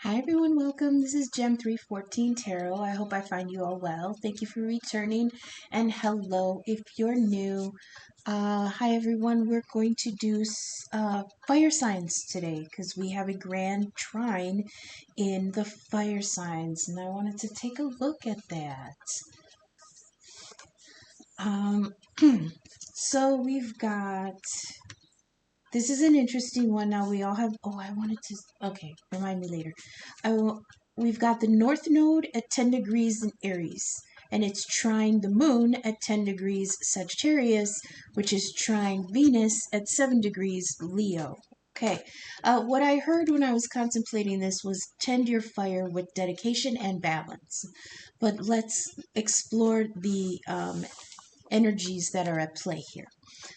Hi everyone, welcome. This is Gem 314 Tarot. I hope I find you all well. Thank you for returning and hello if you're new. Hi everyone, we're going to do fire signs today because we have a grand trine in the fire signs and I wanted to take a look at that. Um, so we've got, this is an interesting one. Now we all have, okay, remind me later. We've got the North Node at 10 degrees in Aries, and it's trine the Moon at 10 degrees Sagittarius, which is trine Venus at 7 degrees Leo. Okay, what I heard when I was contemplating this was tend your fire with dedication and balance. But let's explore the energies that are at play here.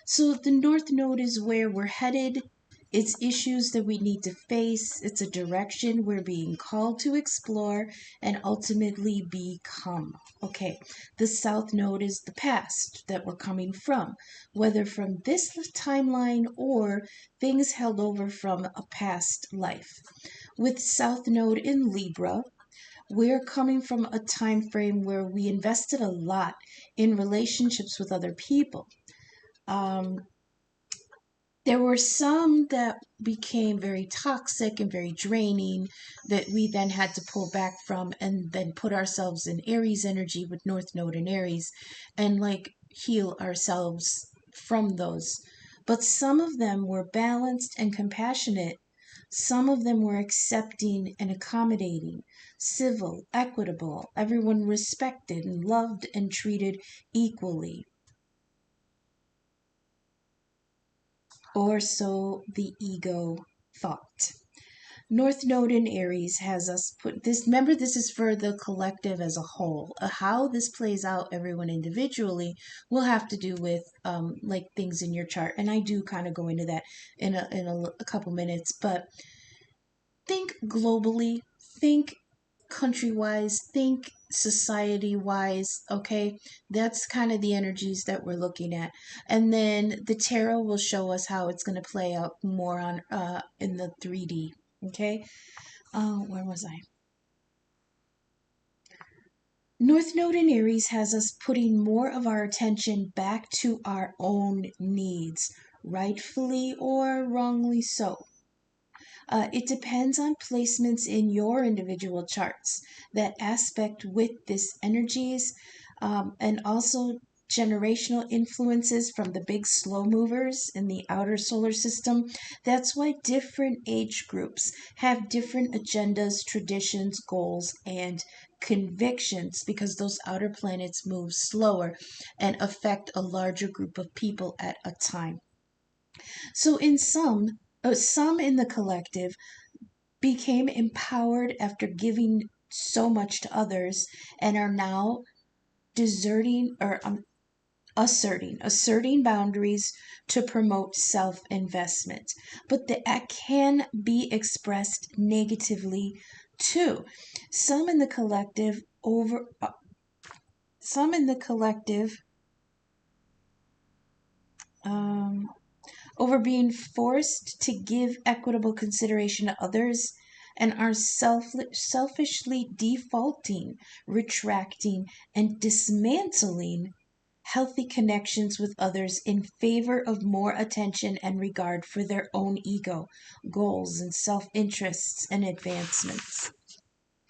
So the North Node is where we're headed. It's issues that we need to face. It's a direction we're being called to explore and ultimately become. Okay, the South Node is the past that we're coming from, whether from this timeline or things held over from a past life. With South Node in Libra, we're coming from a time frame where we invested a lot in relationships with other people. There were some that became very toxic and very draining that we then had to pull back from and then put ourselves in Aries energy with North Node and Aries and heal ourselves from those. But some of them were balanced and compassionate. Some of them were accepting and accommodating, civil, equitable, everyone respected and loved and treated equally. Or so the ego thought. North Node in Aries has us put this. Remember, this is for the collective as a whole. How this plays out, everyone individually, will have to do with things in your chart, and I do kind of go into that in a couple minutes. But think globally, think country-wise, think society-wise, okay? That's kind of the energies that we're looking at. And then the tarot will show us how it's going to play out more on in the 3D, okay? Where was I? North Node in Aries has us putting more of our attention back to our own needs, rightfully or wrongly so. It depends on placements in your individual charts. That aspect with this energies and also generational influences from the big slow movers in the outer solar system. That's why different age groups have different agendas, traditions, goals, and convictions because those outer planets move slower and affect a larger group of people at a time. So in some in the collective became empowered after giving so much to others and are now deserting or asserting boundaries to promote self-investment. But that can be expressed negatively too. Some in the collective over being forced to give equitable consideration to others and are selfishly defaulting, retracting, and dismantling healthy connections with others in favor of more attention and regard for their own ego, goals, and self-interests and advancements.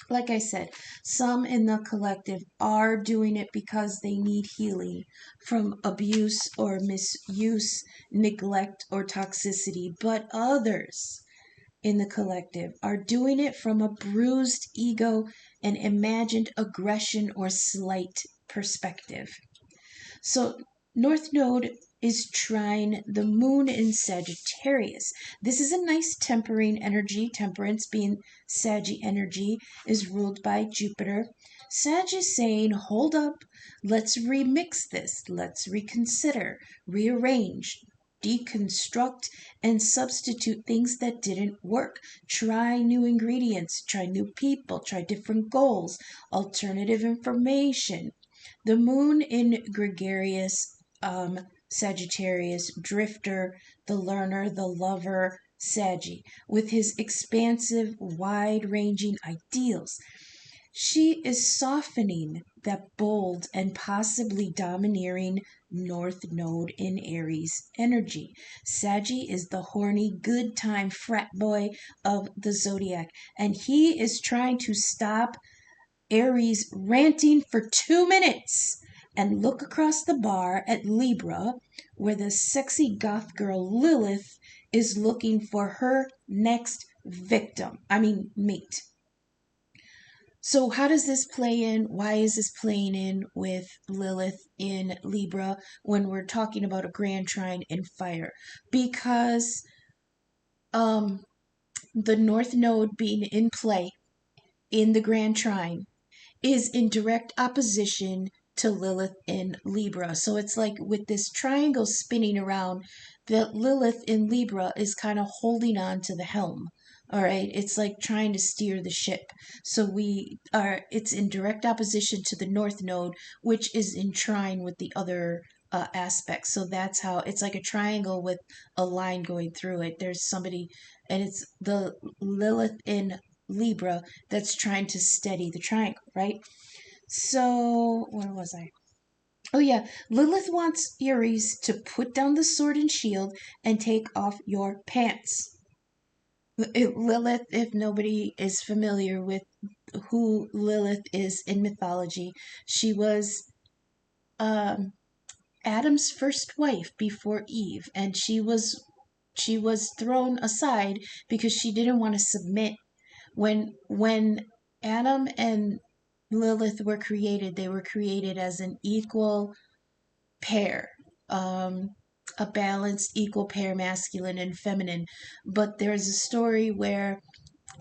Like I said, some in the collective are doing it because they need healing from abuse or misuse, neglect or toxicity, but others in the collective are doing it from a bruised ego and imagined aggression or slight perspective. So North Node is trine the Moon in Sagittarius. This is a nice tempering energy. Temperance being Saggy energy is ruled by Jupiter. Sag is saying, hold up, let's remix this, let's reconsider, rearrange, deconstruct, and substitute things that didn't work. Try new ingredients, try new people, try different goals, alternative information. The Moon in gregarious Sagittarius, drifter, the learner, the lover, Saggy, with his expansive, wide-ranging ideals. She is softening that bold and possibly domineering North Node in Aries energy. Saggy is the horny, good time frat boy of the zodiac, and he is trying to stop Aries ranting for 2 minutes and look across the bar at Libra, where the sexy goth girl Lilith is looking for her next mate. So, how does this play in? Why is this playing in with Lilith in Libra when we're talking about a grand trine in fire? Because the North Node being in play in the grand trine is in direct opposition to Lilith in Libra. So it's like with this triangle spinning around, that Lilith in Libra is kind of holding on to the helm. All right, it's like trying to steer the ship. So it's in direct opposition to the North Node, which is in trine with the other aspects. So that's how it's like a triangle with a line going through it. There's somebody, and it's the Lilith in Libra that's trying to steady the triangle, right? So, where was I? Oh, yeah. Lilith wants Aries to put down the sword and shield and take off your pants. Lilith, if nobody is familiar with who Lilith is in mythology, she was Adam's first wife before Eve, and she was thrown aside because she didn't want to submit. When Adam and Lilith were created, they were created as an equal pair, a balanced equal pair, masculine and feminine. But there's a story where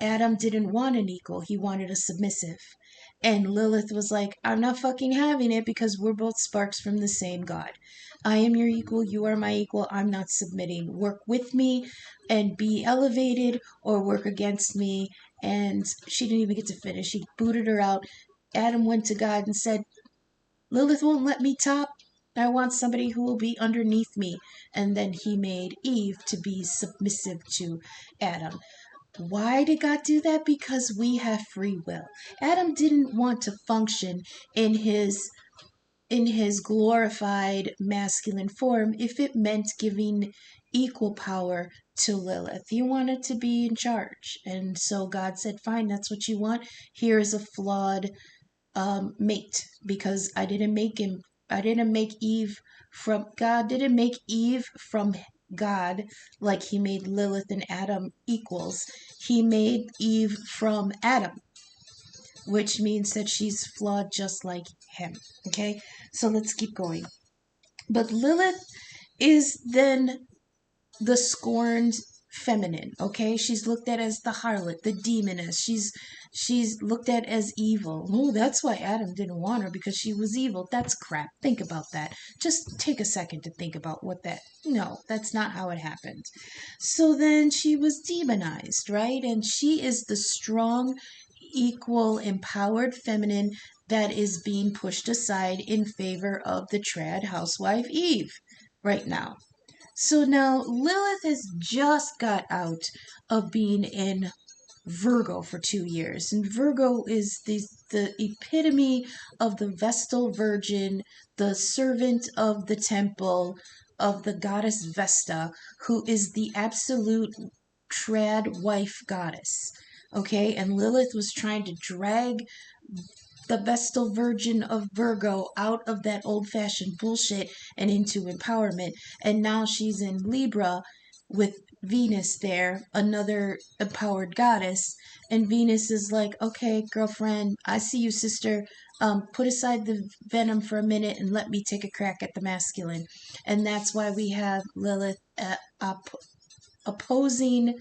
Adam didn't want an equal, he wanted a submissive. And Lilith was like, I'm not fucking having it because we're both sparks from the same God. I am your equal, you are my equal, I'm not submitting. Work with me and be elevated, or work against me. And she didn't even get to finish. He booted her out. Adam went to God and said, Lilith won't let me top. I want somebody who will be underneath me. And then he made Eve to be submissive to Adam. Why did God do that? Because we have free will. Adam didn't want to function in his glorified masculine form if it meant giving equal power to Lilith. He wanted to be in charge. And so God said, fine, that's what you want. Here is a flawed mate, because I didn't make Eve from God, didn't make Eve from God like he made Lilith and Adam equals. He made Eve from Adam, which means that she's flawed just like him. Okay, so let's keep going. But Lilith is then the scorned feminine. Okay, she's looked at as the harlot, the demoness. She's looked at as evil. Oh, that's why Adam didn't want her, because she was evil. That's crap. Think about that. Just take a second to think about what that. No, that's not how it happened. So then she was demonized, right? And she is the strong, equal, empowered feminine that is being pushed aside in favor of the trad housewife Eve right now. So now Lilith has just got out of being in Virgo for 2 years. And Virgo is the epitome of the Vestal Virgin, the servant of the temple of the goddess Vesta, who is the absolute trad wife goddess. Okay, and Lilith was trying to drag the Vestal Virgin of Virgo out of that old-fashioned bullshit and into empowerment. And now she's in Libra with Venus there, another empowered goddess. And Venus is like, okay, girlfriend, I see you, sister. Put aside the venom for a minute and let me take a crack at the masculine. And that's why we have Lilith opposing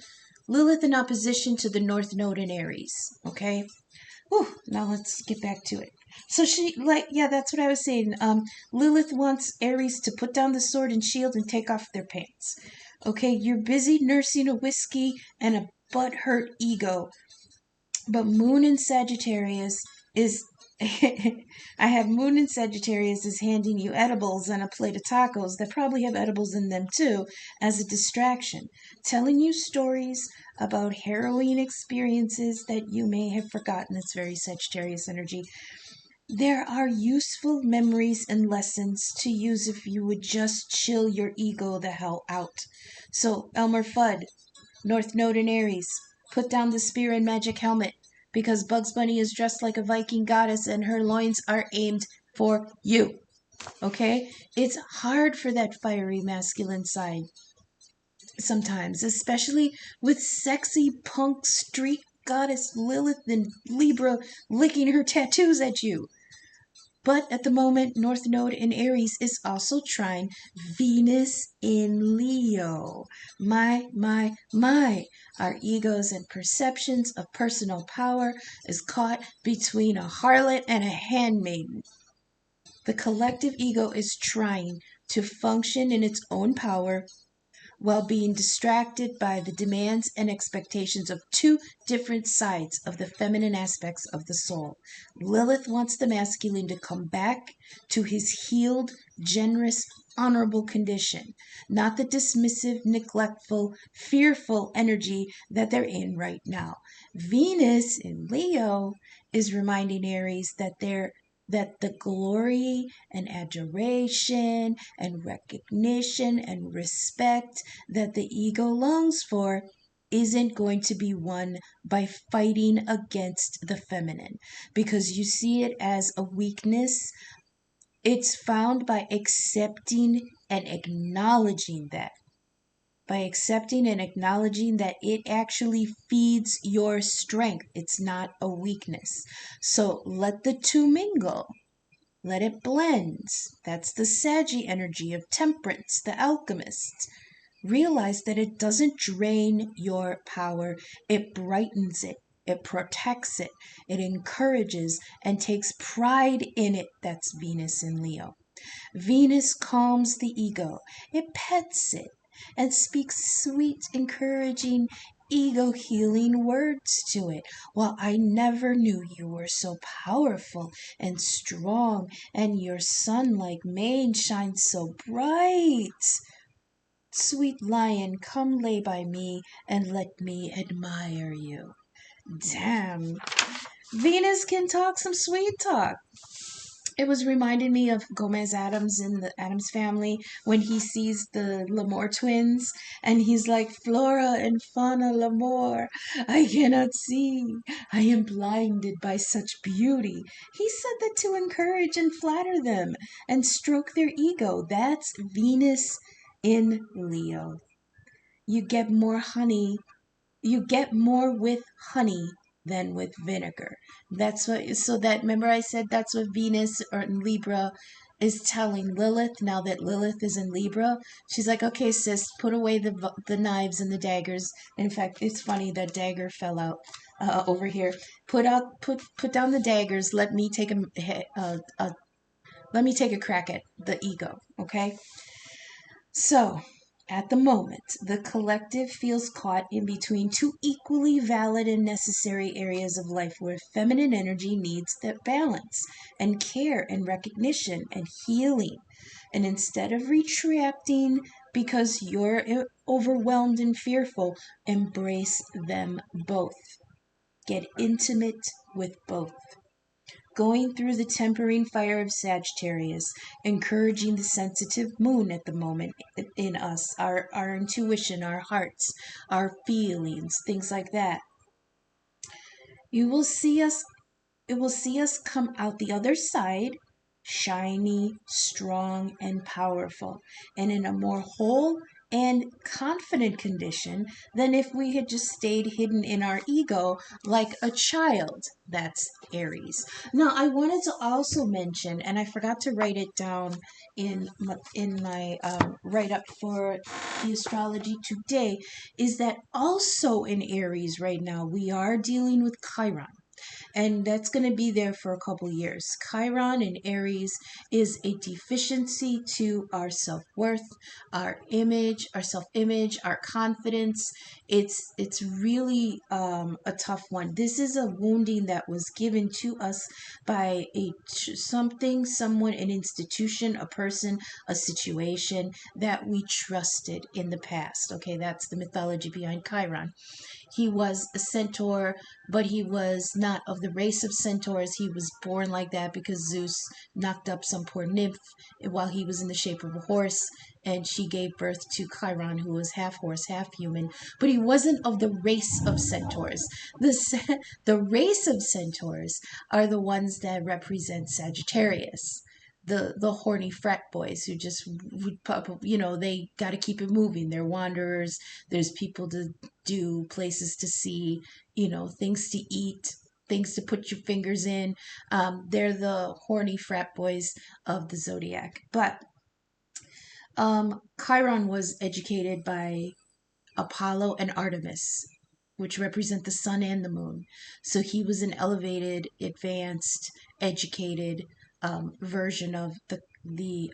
Lilith in opposition to the North Node in Aries. Okay. Whew, now let's get back to it. So that's what I was saying. Lilith wants Aries to put down the sword and shield and take off their pants. Okay, you're busy nursing a whiskey and a butthurt ego. But Moon in Sagittarius is I have Moon in Sagittarius is handing you edibles and a plate of tacos that probably have edibles in them too as a distraction, telling you stories about harrowing experiences that you may have forgotten. It's very Sagittarius energy. There are useful memories and lessons to use if you would just chill your ego the hell out. So, Elmer Fudd, North Node in Aries, put down the spear and magic helmet because Bugs Bunny is dressed like a Viking goddess and her loins are aimed for you. Okay? It's hard for that fiery masculine side sometimes, especially with sexy punk street goddess Lilith in Libra licking her tattoos at you. But at the moment, North Node in Aries is also trine Venus in Leo. My. Our egos and perceptions of personal power is caught between a harlot and a handmaiden. The collective ego is trying to function in its own power while being distracted by the demands and expectations of two different sides of the feminine aspects of the soul. Lilith wants the masculine to come back to his healed, generous, honorable condition, not the dismissive, neglectful, fearful energy that they're in right now. Venus in Leo is reminding Aries that the glory and adoration and recognition and respect that the ego longs for isn't going to be won by fighting against the feminine because you see it as a weakness. It's found by accepting and acknowledging that. By accepting and acknowledging that it actually feeds your strength. It's not a weakness. So let the two mingle. Let it blend. That's the Saggy energy of temperance, the alchemist. Realize that it doesn't drain your power, it brightens it, it protects it, it encourages and takes pride in it. That's Venus in Leo. Venus calms the ego, it pets it, and speaks sweet, encouraging, ego healing words to it. Well, I never knew you were so powerful and strong, and your sun like mane shines so bright. Sweet lion, come lay by me and let me admire you. Damn. Venus can talk some sweet talk. It was reminding me of Gomez Adams in the Adams Family when he sees the Lamore twins and he's like, Flora and Fauna Lamore, I cannot see. I am blinded by such beauty. He said that to encourage and flatter them and stroke their ego. That's Venus in Leo. You get more honey. You get more with honey than with vinegar. That's what, so that, remember I said that's what Venus or in Libra is telling Lilith now that Lilith is in Libra. She's like, okay, sis, put away the knives and the daggers. In fact, it's funny that dagger fell out over here. Put down the daggers. Let me take let me take a crack at the ego, okay? So, at the moment, the collective feels caught in between two equally valid and necessary areas of life where feminine energy needs that balance and care and recognition and healing. And instead of retracting because you're overwhelmed and fearful, embrace them both. Get intimate with both. Going through the tempering fire of Sagittarius, encouraging the sensitive moon at the moment in us, our intuition, our hearts, our feelings, things like that. You will see us, it will see us come out the other side shiny, strong, and powerful, and in a more whole and confident condition than if we had just stayed hidden in our ego like a child. That's Aries. Now, I wanted to also mention, and I forgot to write it down in my write up for the astrology today, is that also in Aries right now we are dealing with Chiron. And that's going to be there for a couple years. Chiron in Aries is a deficiency to our self-worth, our self-image, our confidence. It's really a tough one. This is a wounding that was given to us by someone, an institution, a person, a situation that we trusted in the past. Okay, that's the mythology behind Chiron. He was a centaur, but he was not of the race of centaurs. He was born like that because Zeus knocked up some poor nymph while he was in the shape of a horse, and she gave birth to Chiron, who was half horse, half human. But he wasn't of the race of centaurs. The race of centaurs are the ones that represent Sagittarius. The horny frat boys who just, they got to keep it moving. They're wanderers. There's people to do, places to see, things to eat, things to put your fingers in. They're the horny frat boys of the zodiac. But Chiron was educated by Apollo and Artemis, which represent the sun and the moon. So he was an elevated, advanced, educated version of the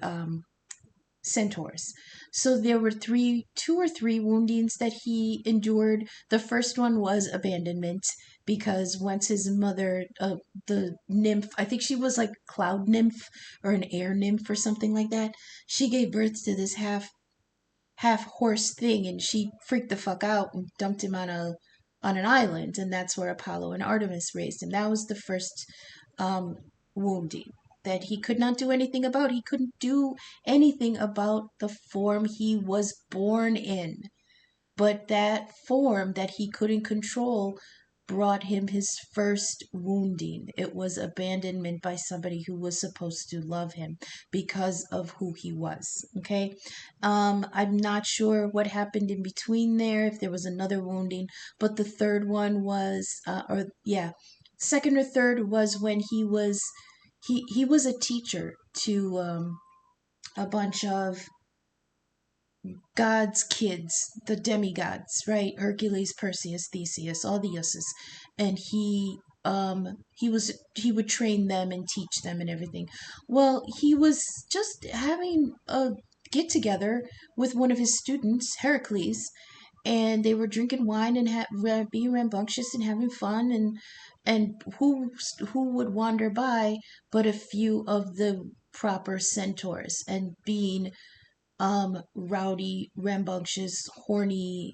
centaurs. So there were two or three woundings that he endured. The first one was abandonment, because once his mother, the nymph, I think she was like cloud nymph or an air nymph or something like that, she gave birth to this half horse thing, and she freaked the fuck out and dumped him on an island, and that's where Apollo and Artemis raised him. That was the first um, wounding that he could not do anything about. He couldn't do anything about the form he was born in. But that form that he couldn't control brought him his first wounding. It was abandonment by somebody who was supposed to love him because of who he was. Okay. I'm not sure what happened in between there, if there was another wounding, but the third one was, second or third was when he was a teacher to a bunch of God's kids, the demigods, right? Hercules, Perseus, Theseus, all the Uses, and he would train them and teach them and everything. Well, he was just having a get together with one of his students, Heracles, and they were drinking wine and being rambunctious and having fun, and who would wander by but a few of the proper centaurs, and being rowdy, rambunctious, horny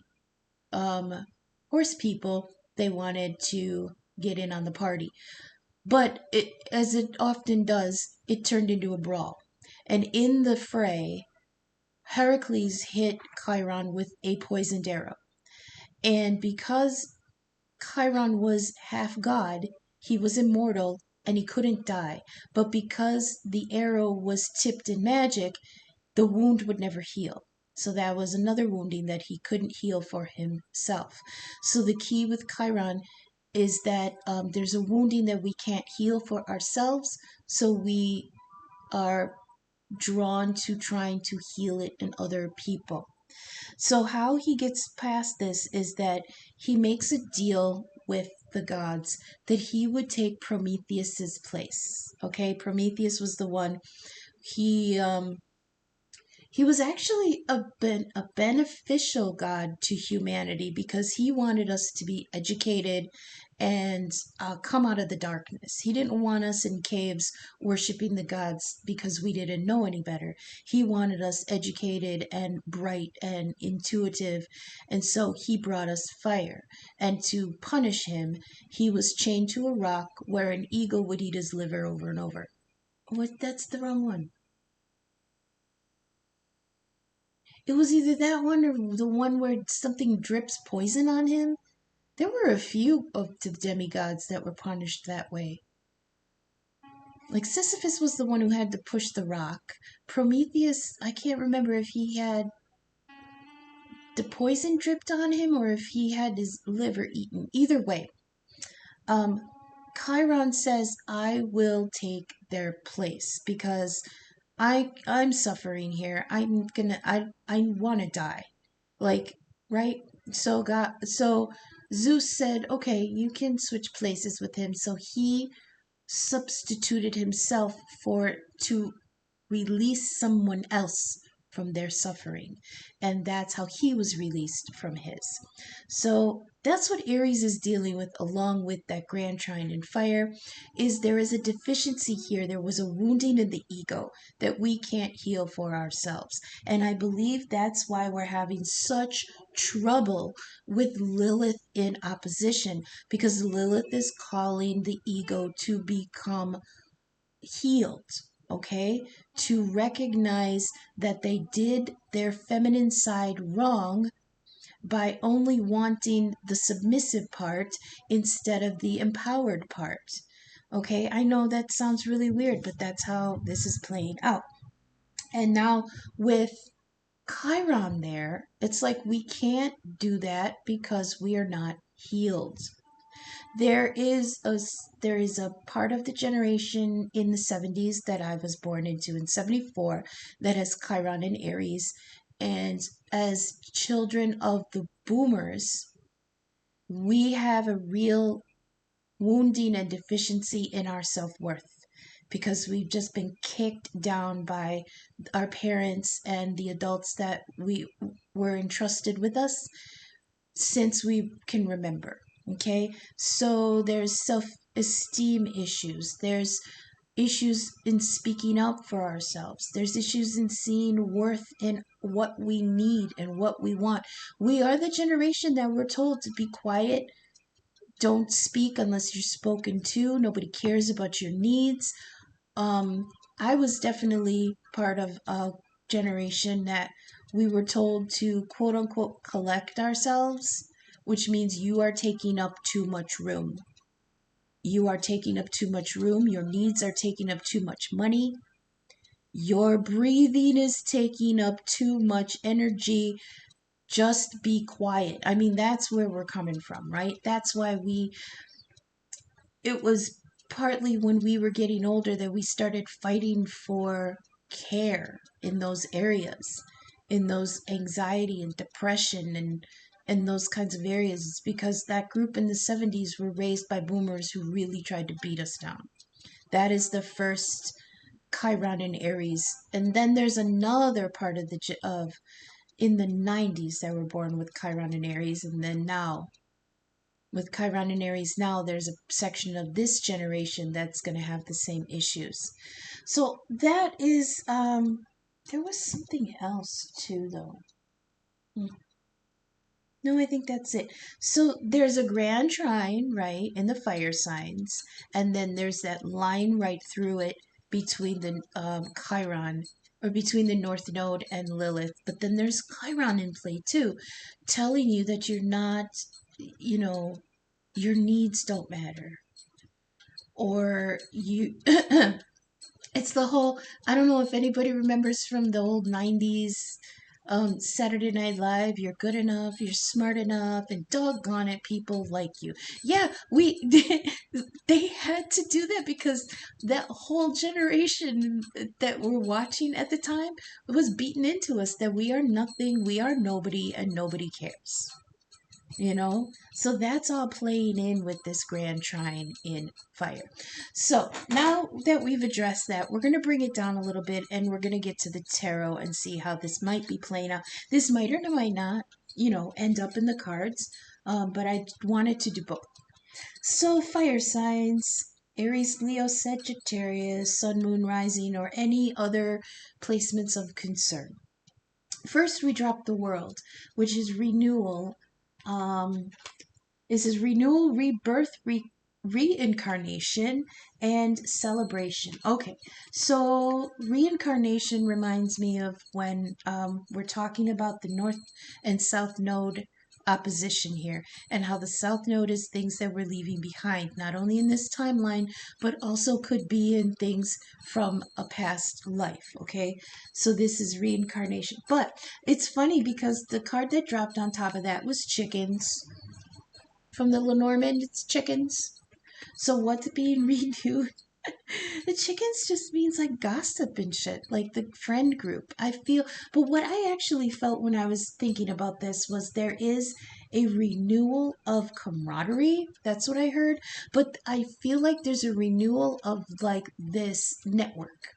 horse people, they wanted to get in on the party. But as it often does, it turned into a brawl. And in the fray, Heracles hit Chiron with a poisoned arrow. And because Chiron was half god, he was immortal and he couldn't die. But because the arrow was tipped in magic, the wound would never heal. So that was another wounding that he couldn't heal for himself. So the key with Chiron is that there's a wounding that we can't heal for ourselves, so we are drawn to trying to heal it in other people. So how he gets past this is that he makes a deal with the gods that he would take Prometheus's place. Okay, Prometheus was the one. He was actually a beneficial god to humanity, because he wanted us to be educated and come out of the darkness. He didn't want us in caves worshiping the gods because we didn't know any better. He wanted us educated and bright and intuitive, and so he brought us fire. And to punish him, he was chained to a rock where an eagle would eat his liver over and over. What? That's the wrong one. It was either that one or the one where something drips poison on him. There were a few of the demigods that were punished that way. Like Sisyphus was the one who had to push the rock. Prometheus, I can't remember if he had the poison dripped on him or if he had his liver eaten. Either way, um, Chiron says, "I will take their place because I'm suffering here. I want to die." Like, right? So God, so Zeus said, okay, you can switch places with him. So he substituted himself for to release someone else from their suffering. And that's how he was released from his. So that's what Aries is dealing with, along with that grand trine in fire, is there is a deficiency here. There was a wounding in the ego that we can't heal for ourselves. And I believe that's why we're having such trouble with Lilith in opposition, because Lilith is calling the ego to become healed, okay? To recognize that they did their feminine side wrong by only wanting the submissive part instead of the empowered part. Okay, I know that sounds really weird, but that's how this is playing out. And now with Chiron there, it's like we can't do that because we are not healed. There is a part of the generation in the 70s that I was born into in 74 that has Chiron and Aries, and as children of the boomers, we have a real wounding and deficiency in our self-worth because we've just been kicked down by our parents and the adults that we were entrusted with us since we can remember. Okay, so there's self-esteem issues, there's issues in speaking up for ourselves, there's issues in seeing worth in what we need and what we want. We are the generation that we're told to be quiet, don't speak unless you're spoken to, nobody cares about your needs. I was definitely part of a generation that we were told to quote unquote collect ourselves, which means you are taking up too much room. You are taking up too much room. Your needs are taking up too much money. Your breathing is taking up too much energy. Just be quiet. I mean, that's where we're coming from, right? That's why it was partly when we were getting older that we started fighting for care in those areas, in those anxiety and depression and those kinds of areas. It's because that group in the 70s were raised by boomers who really tried to beat us down. That is the first Chiron and Aries. And then there's another part of in the 90s that were born with Chiron and Aries, and then now with Chiron and Aries now, there's a section of this generation that's going to have the same issues. So that is, there was something else too, though. No, I think that's it. So there's a grand trine, right, in the fire signs, and then there's that line right through it between the Chiron, or between the North Node and Lilith. But then there's Chiron in play too, telling you that you're not, your needs don't matter. Or it's the whole, I don't know if anybody remembers from the old 90s Saturday Night Live, you're good enough, you're smart enough, and doggone it, people like you. Yeah, they had to do that because that whole generation that we're watching at the time was beaten into us that we are nothing, we are nobody, and nobody cares. So that's all playing in with this grand trine in fire. So now that we've addressed that, we're going to bring it down a little bit and we're going to get to the tarot and see how this might be playing out. This might or might not end up in the cards, but I wanted to do both. So fire signs: Aries, Leo, Sagittarius, Sun, Moon, Rising, or any other placements of concern. First, we drop the World, which is renewal. This is renewal, rebirth, reincarnation, and celebration. Okay, so reincarnation reminds me of when we're talking about the North and South Node opposition here, and how the South Node is things that we're leaving behind, not only in this timeline, but also could be in things from a past life, okay? So this is reincarnation. But it's funny because the card that dropped on top of that was chickens. From the Lenormand, it's chickens. So what's being renewed? The chickens just means like gossip and shit, like the friend group. I feel, but what I actually felt when I was thinking about this was there is a renewal of camaraderie. That's what I heard. But I feel like there's a renewal of like this network,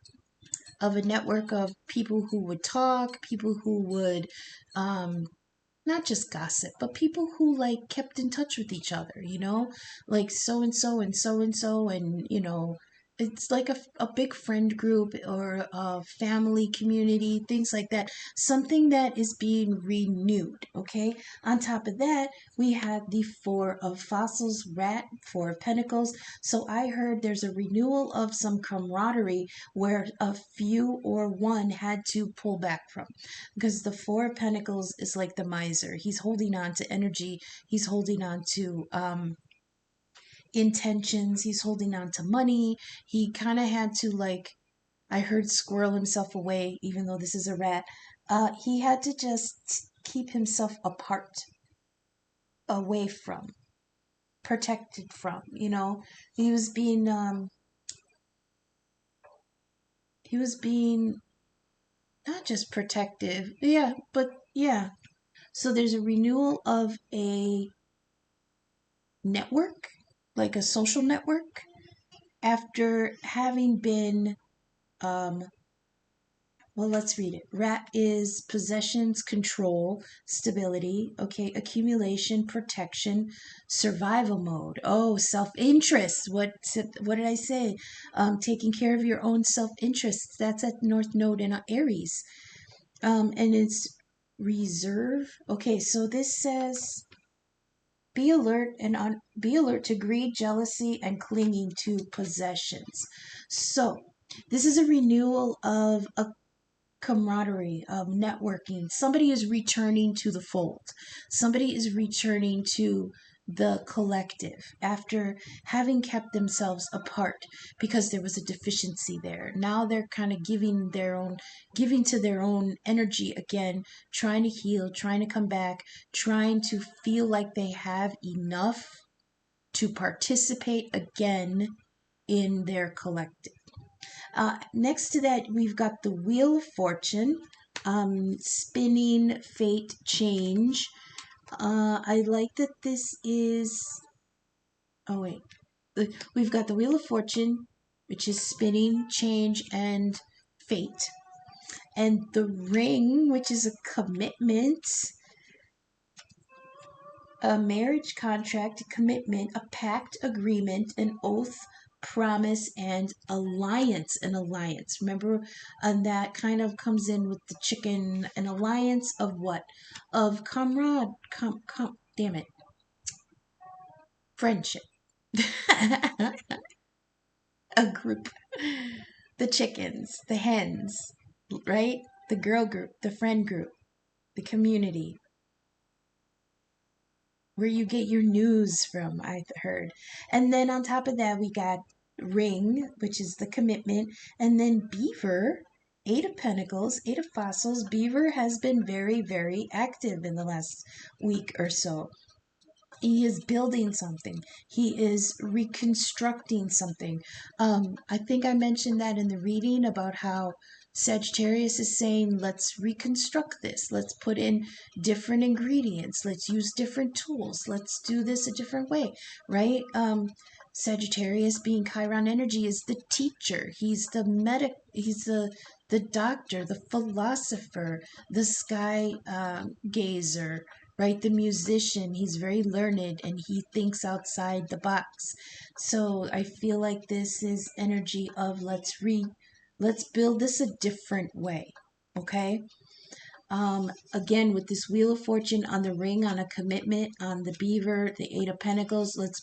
of a network of people who would talk, people who would not just gossip, but people who like kept in touch with each other, like so and so and so and so, and it's like a big friend group or a family community, things like that. Something that is being renewed, okay? On top of that, we had the Four of Fossils, Rat, Four of Pentacles. So I heard there's a renewal of some camaraderie where a few or one had to pull back from, because the Four of Pentacles is like the miser. He's holding on to energy. He's holding on to intentions. He's holding on to money. He kind of had to, like, I heard, squirrel himself away, even though this is a rat. He had to just keep himself apart, away from, protected from, he was being not just protective, yeah, but yeah. So there's a renewal of a network, like a social network, after having been, well, let's read it. Rat is possessions, control, stability, okay, accumulation, protection, survival mode. Oh, self-interest. What did I say? Taking care of your own self-interest. That's at North Node in Aries. And it's reserve. Okay, so this says be alert be alert to greed, jealousy, and clinging to possessions. So this is a renewal of a camaraderie, of networking. Somebody is returning to the fold. Somebody is returning to the collective after having kept themselves apart because there was a deficiency there. Now they're kind of giving to their own energy again, trying to heal, trying to come back, trying to feel like they have enough to participate again in their collective. Next to that, we've got the Wheel of Fortune, spinning, fate, change. I like that this is. Oh, wait. We've got the Wheel of Fortune, which is spinning, change, and fate. And the Ring, which is a commitment, a marriage contract, a commitment, a pact, agreement, an oath, promise, and alliance. An alliance. Remember, and that kind of comes in with the chicken. An alliance of what? Of damn it. Friendship. A group. The chickens, the hens, right? The girl group, the friend group, the community, where you get your news from, I heard. And then on top of that, we got Ring, which is the commitment, and then Beaver, Eight of Pentacles, Eight of Fossils. Beaver has been very, very active in the last week or so. He is building something. He is reconstructing something. I think I mentioned that in the reading about how Sagittarius is saying, let's reconstruct this. Let's put in different ingredients. Let's use different tools. Let's do this a different way, right? Sagittarius, being Chiron energy, is the teacher. He's the he's the doctor, the philosopher, the sky gazer, right? The musician. He's very learned and he thinks outside the box. So I feel like this is energy of let's build this a different way. Okay. Again, with this Wheel of Fortune on the Ring, on a commitment, on the Beaver, the Eight of Pentacles, let's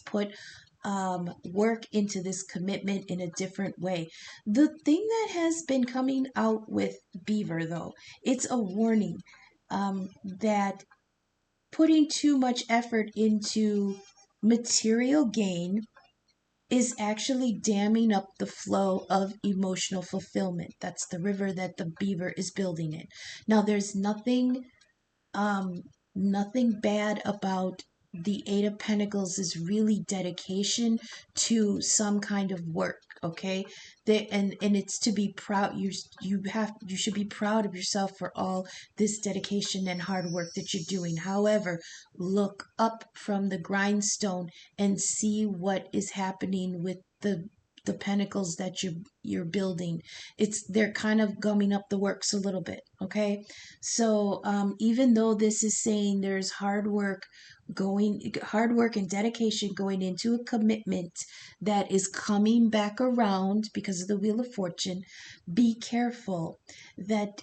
put work into this commitment in a different way. The thing that has been coming out with Beaver, though, it's a warning that putting too much effort into material gain is actually damming up the flow of emotional fulfillment. That's the river that the Beaver is building in. Now, there's nothing bad about the Eight of Pentacles is really dedication to some kind of work, okay? And it's to be proud. You should be proud of yourself for all this dedication and hard work that you're doing. However, look up from the grindstone and see what is happening with the pentacles that you're building. They're kind of gumming up the works a little bit, okay? So even though this is saying there's hard work and dedication going into a commitment that is coming back around because of the Wheel of Fortune, be careful that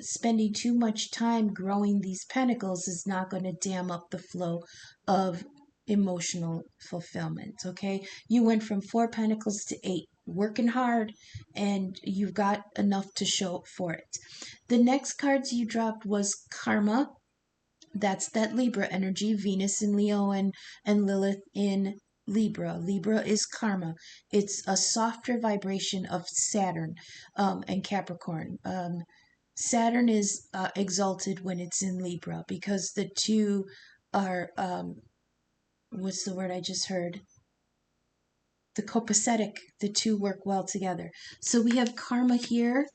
spending too much time growing these pentacles is not going to dam up the flow of emotional fulfillment. Okay, you went from 4 pentacles to 8, working hard, and you've got enough to show for it. The next cards you dropped was Karma. That's that Libra energy, Venus in Leo and Lilith in Libra. Libra is karma. It's a softer vibration of Saturn and Capricorn. Saturn is exalted when it's in Libra because the two are, what's the word I just heard? The copacetic, the two work well together. So we have karma here.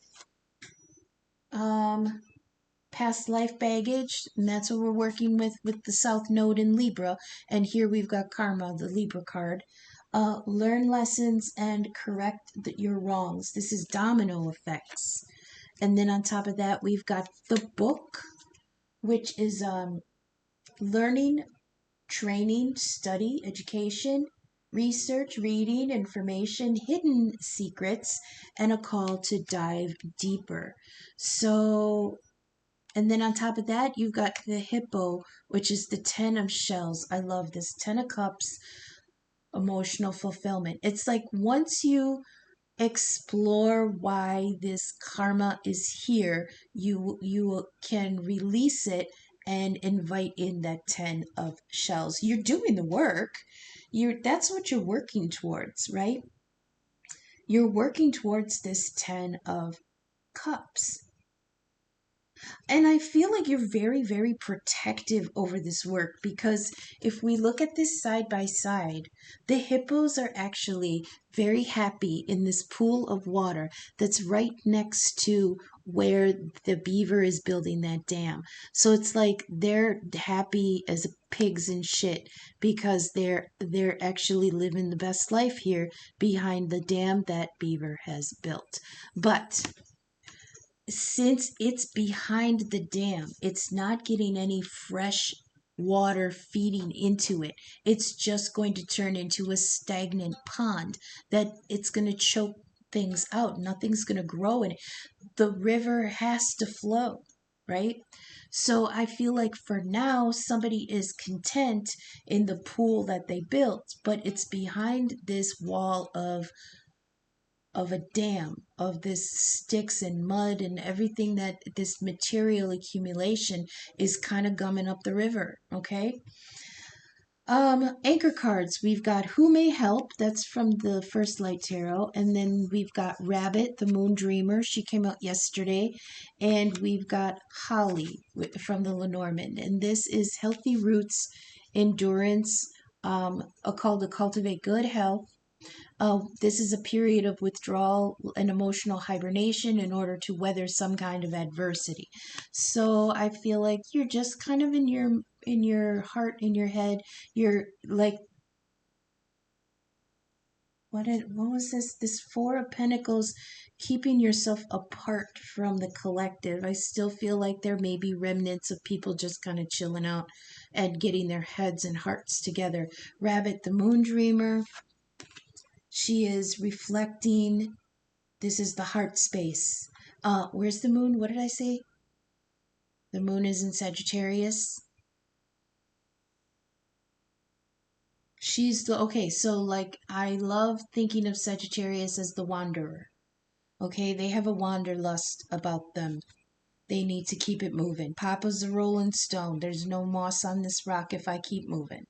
Past life baggage, and that's what we're working with the South Node in Libra. And here we've got karma, the Libra card. Learn lessons and correct your wrongs. This is domino effects. And then on top of that, we've got the book, which is learning, training, study, education, research, reading, information, hidden secrets, and a call to dive deeper. So, and then on top of that, you've got the hippo, which is the 10 of shells. I love this. 10 of cups, emotional fulfillment. It's like once you explore why this karma is here, you can release it and invite in that 10 of shells. You're doing the work. That's what you're working towards, right? You're working towards this 10 of cups. And I feel like you're very, very protective over this work because if we look at this side by side, the hippos are actually very happy in this pool of water that's right next to where the beaver is building that dam. So it's like they're happy as pigs and shit because they're actually living the best life here behind the dam that beaver has built. But since it's behind the dam, it's not getting any fresh water feeding into it. It's just going to turn into a stagnant pond that it's going to choke things out. Nothing's going to grow in it. The river has to flow, right? So I feel like for now, somebody is content in the pool that they built, but it's behind this wall of a dam, of this sticks and mud and everything, that this material accumulation is kind of gumming up the river, okay? Anchor cards, we've got Who May Help, that's from the First Light Tarot, and then we've got Rabbit, the Moon Dreamer, she came out yesterday, and we've got Holly from the Lenormand, and this is healthy roots, endurance, a call to cultivate good health. This is a period of withdrawal and emotional hibernation in order to weather some kind of adversity. So I feel like you're just kind of in your heart, in your head. You're like, what was this? This Four of Pentacles, keeping yourself apart from the collective. I still feel like there may be remnants of people just kind of chilling out and getting their heads and hearts together. Rabbit, the Moon Dreamer. She is reflecting. This is the heart space. Where's the moon? What did I say? The moon is in Sagittarius. Okay, so like I love thinking of Sagittarius as the wanderer. Okay, they have a wanderlust about them. They need to keep it moving. Papa's a rolling stone. There's no moss on this rock if I keep moving.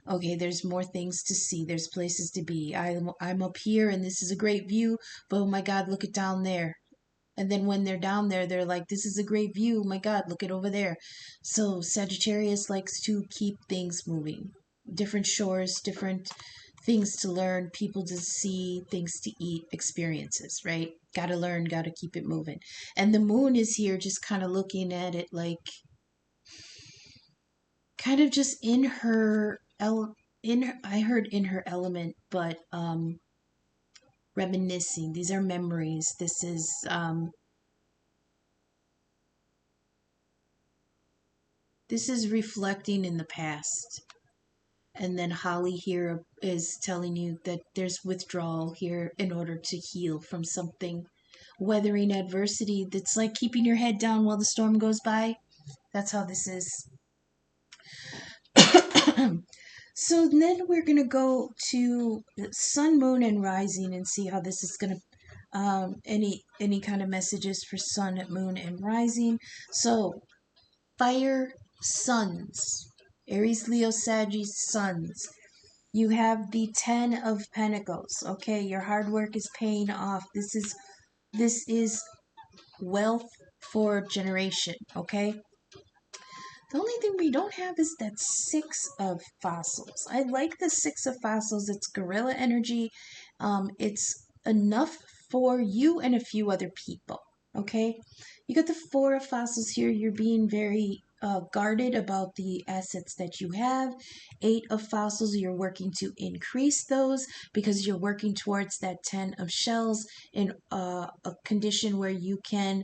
Okay, there's more things to see. There's places to be. I'm up here and this is a great view, but oh my God, look it down there. And then when they're down there, they're like, this is a great view. My God, look it over there. So Sagittarius likes to keep things moving. Different shores, different things to learn, people to see, things to eat, experiences, right? Gotta learn, gotta keep it moving. And the moon is here just kind of looking at it like, kind of just in her, I heard in her element, but reminiscing. These are memories. This is reflecting in the past. And then Holly here is telling you that there's withdrawal here in order to heal from something. Weathering adversity that's like keeping your head down while the storm goes by. That's how this is. So then we're going to go to sun, moon, and rising and see how this is going to, any kind of messages for sun, moon, and rising. So fire suns, Aries, Leo, Sagittarius suns. You have the 10 of Pentacles. Okay, your hard work is paying off. This is wealth for generation. Okay. The only thing we don't have is that 6 of Fossils. I like the 6 of Fossils. It's gorilla energy. It's enough for you and a few other people. Okay? You got the 4 of Fossils here. You're being very guarded about the assets that you have. 8 of Fossils, you're working to increase those because you're working towards that 10 of Shells in a condition where you can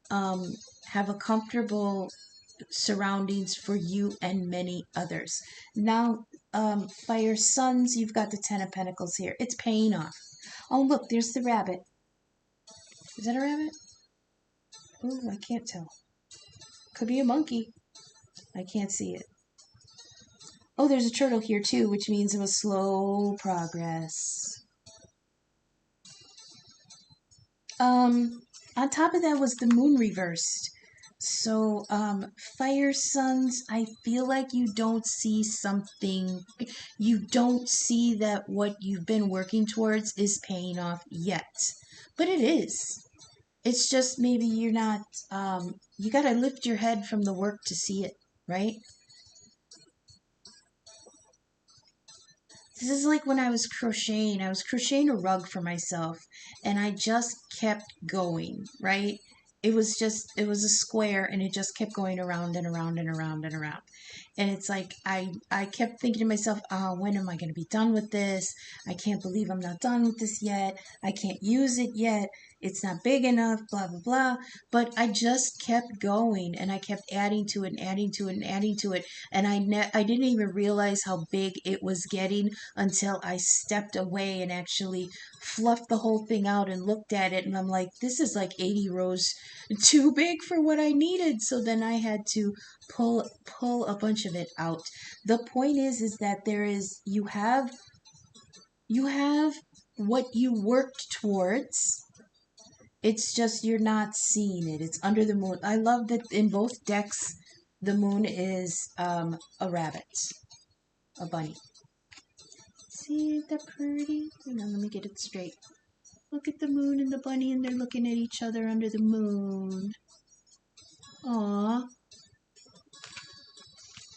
have a comfortable surroundings for you and many others. Now, fire suns, you've got the 10 of Pentacles here. It's paying off. Oh, look, there's the rabbit. Is that a rabbit? Oh, I can't tell. Could be a monkey. I can't see it. Oh, there's a turtle here too, which means it was slow progress. On top of that was the moon reversed. So, fire suns, I feel like you don't see something, you don't see that what you've been working towards is paying off yet. But it is. It's just maybe you're not, you gotta lift your head from the work to see it, right? This is like when I was crocheting. I was crocheting a rug for myself and I just kept going, right? It was a square and it just kept going around and around and around and around. And it's like I kept thinking to myself, oh, when am I going to be done with this? I can't believe I'm not done with this yet. I can't use it yet. It's not big enough, blah, blah, blah. But I just kept going and I kept adding to it and adding to it and adding to it. And I didn't even realize how big it was getting until I stepped away and actually fluffed the whole thing out and looked at it. And I'm like, this is like 80 rows too big for what I needed. So then I had to pull a bunch of it out. The point is that you have what you worked towards. It's just you're not seeing it. It's under the moon. I love that in both decks the moon is a rabbit, a bunny. See that pretty? Hang on, let me get it straight. Look at the moon and the bunny, and they're looking at each other under the moon. Aww.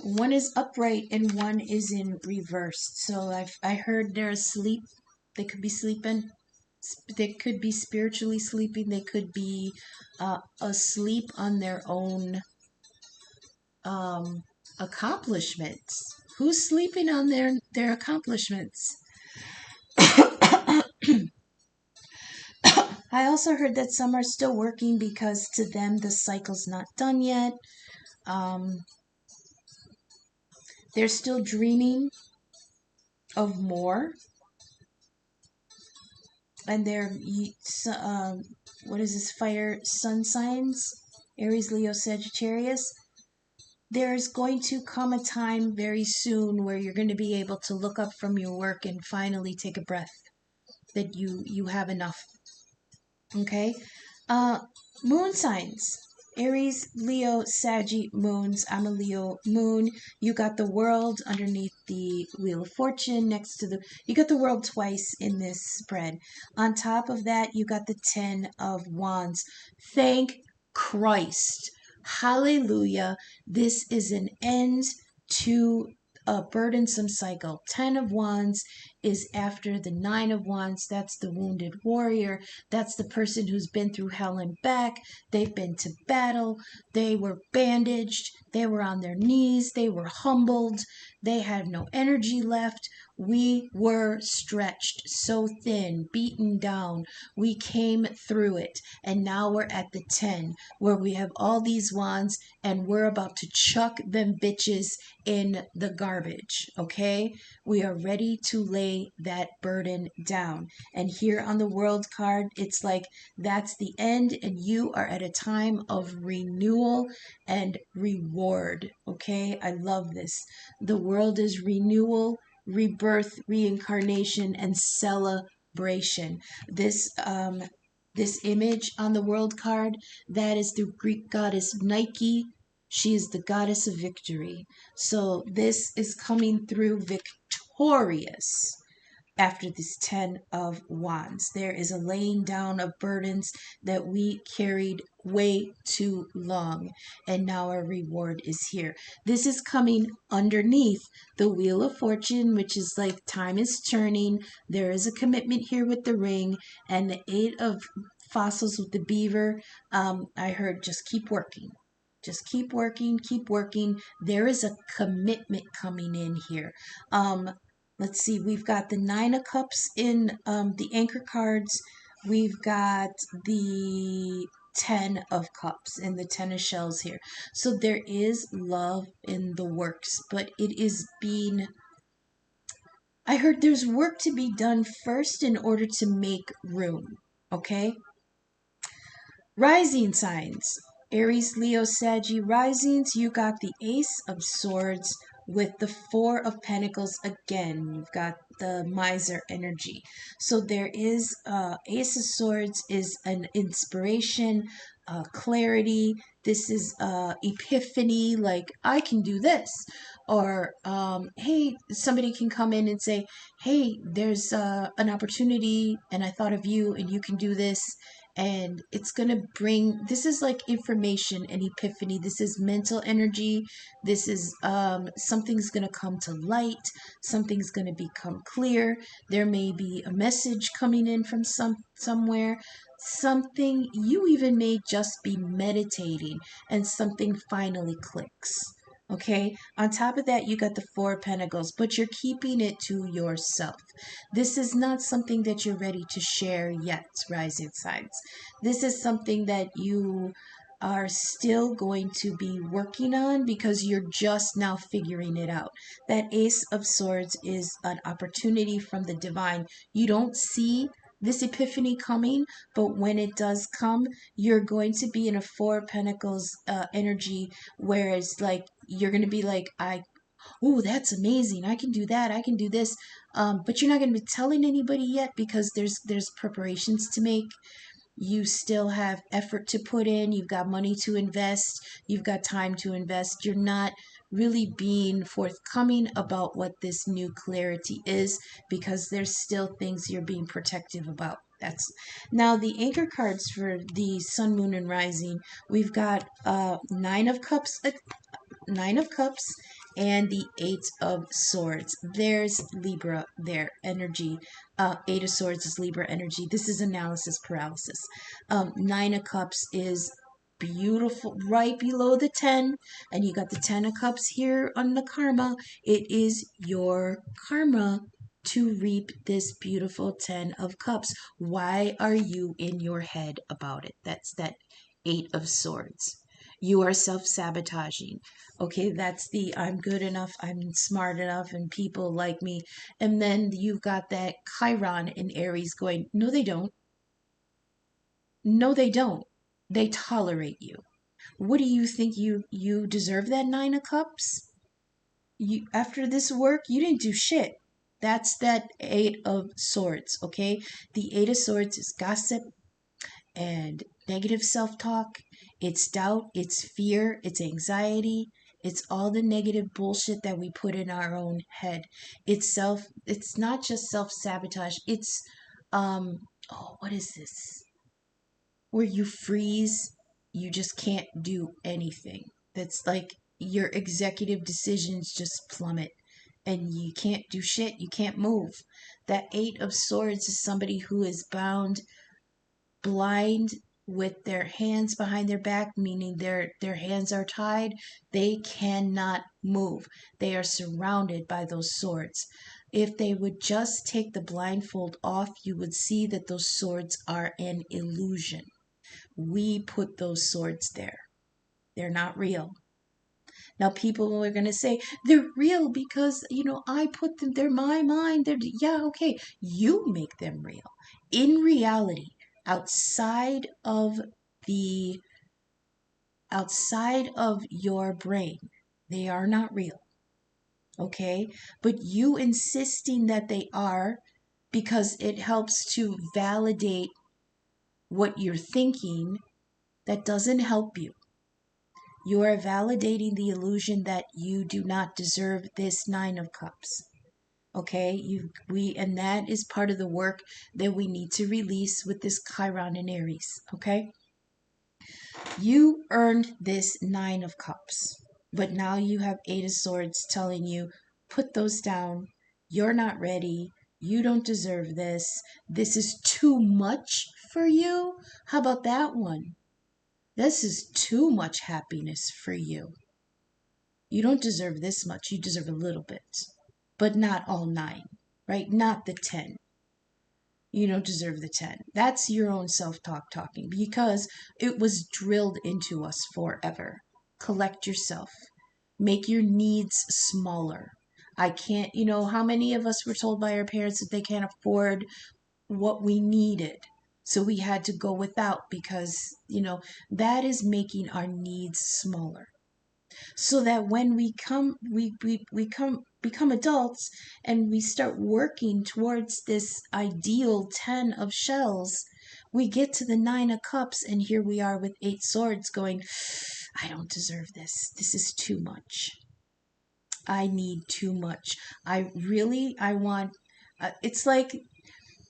One is upright and one is in reversed. So I heard they're asleep. They could be sleeping. They could be spiritually sleeping. They could be asleep on their own accomplishments. Who's sleeping on their accomplishments? I also heard that some are still working because to them the cycle's not done yet. They're still dreaming of more. And they're, what is this, fire sun signs? Aries, Leo, Sagittarius. There's going to come a time very soon where you're going to be able to look up from your work and finally take a breath. That you have enough. Okay? Moon signs. Aries, Leo, Saggy moons. I'm a Leo moon. You got the world underneath the Wheel of Fortune next to you got the world twice in this spread. On top of that, you got the 10 of Wands. Thank Christ. Hallelujah. This is an end to a burdensome cycle. 10 of Wands is after the 9 of Wands. That's the wounded warrior. That's the person who's been through hell and back. They've been to battle. They were bandaged. They were on their knees. They were humbled. They had no energy left. We were stretched so thin, beaten down. We came through it. And now we're at the 10, where we have all these wands and we're about to chuck them bitches in the garbage. Okay? We are ready to lay that burden down. And here on the world card, it's like that's the end, and you are at a time of renewal and reward. Okay? I love this. The world is renewal, rebirth, reincarnation, and celebration. This image on the world card, that is the Greek goddess Nike. She is the goddess of victory. So this is coming through victorious. After this 10 of Wands, there is a laying down of burdens that we carried way too long, and now our reward is here. This is coming underneath the Wheel of Fortune, which is like time is turning. There is a commitment here with the ring, and the 8 of fossils with the beaver. I heard just keep working. Just keep working, keep working. There is a commitment coming in here. Let's see, we've got the 9 of Cups in the anchor cards. We've got the 10 of Cups and the 10 of Shells here. So there is love in the works, but it is being... I heard there's work to be done first in order to make room, okay? Rising signs. Aries, Leo, Saggy risings. You got the Ace of Swords with the 4 of Pentacles again. You've got the miser energy. So there is Ace of Swords is an inspiration, clarity. This is epiphany, like I can do this. Or hey, somebody can come in and say, hey, there's an opportunity and I thought of you and you can do this. And it's going to bring, this is like information and epiphany. This is mental energy. This is something's going to come to light. Something's going to become clear. There may be a message coming in from somewhere. Something you even may just be meditating and something finally clicks. Okay, on top of that, you got the 4 of Pentacles, but you're keeping it to yourself. This is not something that you're ready to share yet, rising signs. This is something that you are still going to be working on because you're just now figuring it out. That Ace of Swords is an opportunity from the divine. You don't see this epiphany coming, but when it does come, you're going to be in a 4 of Pentacles energy, whereas like you're going to be like, oh, that's amazing. I can do that. I can do this. But you're not going to be telling anybody yet because there's preparations to make. You still have effort to put in. You've got money to invest. You've got time to invest. You're not really being forthcoming about what this new clarity is because there's still things you're being protective about. That's now the anchor cards for the sun, moon, and rising. We've got 9 of Cups, 9 of Cups, and the 8 of Swords. There's Libra, their energy. 8 of Swords is Libra energy. This is analysis paralysis. 9 of Cups is beautiful, right below the 10, and you got the 10 of Cups here on the karma. It is your karma to reap this beautiful 10 of Cups. Why are you in your head about it? That's that 8 of Swords. You are self-sabotaging. Okay, that's the I'm good enough, I'm smart enough, and people like me. And then you've got that Chiron in Aries going, no, they don't. No, they don't. They tolerate you. What do you think you deserve that 9 of Cups? You after this work, you didn't do shit. That's that 8 of Swords, okay? The 8 of Swords is gossip and negative self-talk It's doubt, it's fear, it's anxiety, it's all the negative bullshit that we put in our own head. It's not just self-sabotage. It's what is this? Where you freeze, you just can't do anything. That's like your executive decisions just plummet and you can't do shit, you can't move. That 8 of Swords is somebody who is bound, blind, with their hands behind their back, meaning their hands are tied. They cannot move. They are surrounded by those swords. If they would just take the blindfold off, you would see that those swords are an illusion. We put those swords there. They're not real. Now, people are going to say, they're real because, I put them, they're my mind. Yeah, okay. You make them real. In reality, outside of the, outside of your brain, they are not real. Okay? But you insisting that they are, because it helps to validate what you're thinking, that doesn't help you. You are validating the illusion that you do not deserve this 9 of Cups. Okay? And that is part of the work that we need to release with this Chiron and Aries. Okay? You earned this 9 of Cups, but now you have 8 of Swords telling you, put those down. You're not ready. You don't deserve this. This is too much for you. How about that one? This is too much happiness for you. You don't deserve this much. You deserve a little bit, but not all 9, right? Not the 10. You don't deserve the 10. That's your own self-talk talking because it was drilled into us forever. Collect yourself. Make your needs smaller. I can't, how many of us were told by our parents that they can't afford what we needed? So we had to go without because, that is making our needs smaller. So that when we become adults and we start working towards this ideal 10 of shells, we get to the 9 of Cups and here we are with 8 swords going, I don't deserve this. This is too much. I need too much. I want, it's like,